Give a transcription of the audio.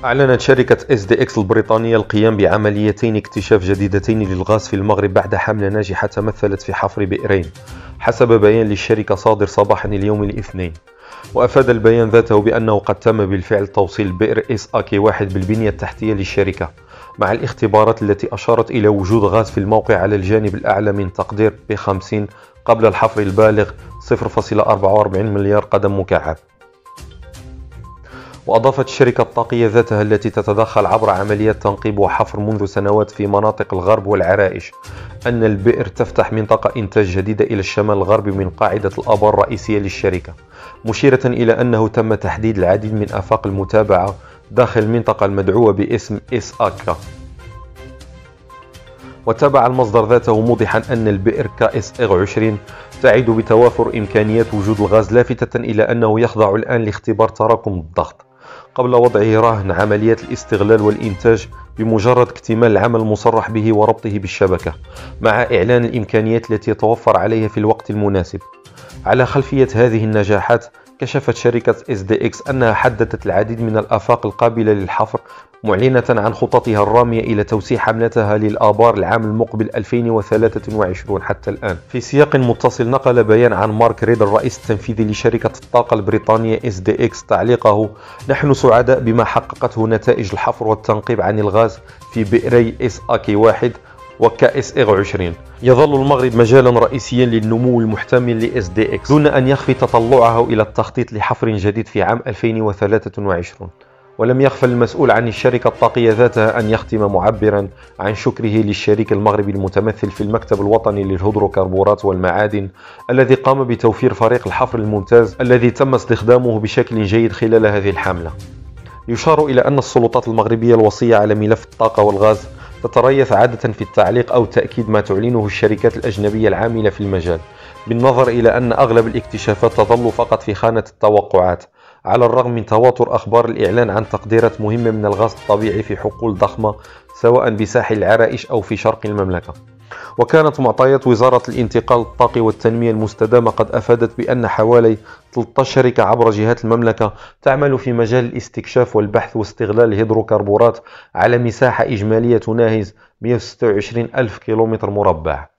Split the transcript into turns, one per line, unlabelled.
أعلنت شركة SDX البريطانية القيام بعمليتين اكتشاف جديدتين للغاز في المغرب بعد حملة ناجحة تمثلت في حفر بئرين، حسب بيان للشركة صادر صباحا اليوم الاثنين. وأفاد البيان ذاته بأنه قد تم بالفعل توصيل بئر SAK-1 بالبنية التحتية للشركة، مع الاختبارات التي أشارت إلى وجود غاز في الموقع على الجانب الأعلى من تقدير ب50 قبل الحفر البالغ 0.44 مليار قدم مكعب. وأضافت الشركة الطاقية ذاتها التي تتدخل عبر عمليات تنقيب وحفر منذ سنوات في مناطق الغرب والعرائش أن البئر تفتح منطقة إنتاج جديدة إلى الشمال الغربي من قاعدة الآبار الرئيسية للشركة، مشيرة إلى أنه تم تحديد العديد من آفاق المتابعة داخل المنطقة المدعوة باسم SAK. وتابع المصدر ذاته موضحا أن البئر KSR-20 تعد بتوافر إمكانيات وجود الغاز، لافتة إلى أنه يخضع الآن لاختبار تراكم الضغط قبل وضعه رهن عمليات الاستغلال والإنتاج بمجرد اكتمال العمل المصرح به وربطه بالشبكة، مع إعلان الإمكانيات التي يتوفر عليها في الوقت المناسب. على خلفية هذه النجاحات، كشفت شركة SDX أنها حددت العديد من الآفاق القابلة للحفر، معلنة عن خططها الرامية إلى توسيع حملتها للآبار العام المقبل 2023 حتى الآن. في سياق متصل، نقل بيان عن مارك ريد الرئيس التنفيذي لشركة الطاقة البريطانية SDX تعليقه: نحن سعداء بما حققته نتائج الحفر والتنقيب عن الغاز في بئري SAK-1 وKSR-20. يظل المغرب مجالا رئيسيا للنمو المحتمل ل SDX دون أن يخفي تطلعه إلى التخطيط لحفر جديد في عام 2023. ولم يغفل المسؤول عن الشركة الطاقية ذاتها أن يختم معبرا عن شكره للشريك المغربي المتمثل في المكتب الوطني للهيدروكربورات والمعادن، الذي قام بتوفير فريق الحفر الممتاز الذي تم استخدامه بشكل جيد خلال هذه الحملة. يشار إلى أن السلطات المغربية الوصية على ملف الطاقة والغاز تتريث عادة في التعليق أو تأكيد ما تعلنه الشركات الأجنبية العاملة في المجال، بالنظر إلى أن أغلب الاكتشافات تظل فقط في خانة التوقعات، على الرغم من تواتر أخبار الإعلان عن تقديرات مهمة من الغاز الطبيعي في حقول ضخمة سواء بساحل العرائش أو في شرق المملكة. وكانت معطيات وزارة الانتقال الطاقي والتنمية المستدامة قد أفادت بأن حوالي 13 شركة عبر جهات المملكة تعمل في مجال الاستكشاف والبحث واستغلال الهيدروكربورات على مساحة إجمالية تناهز 126 ألف كيلومتر مربع.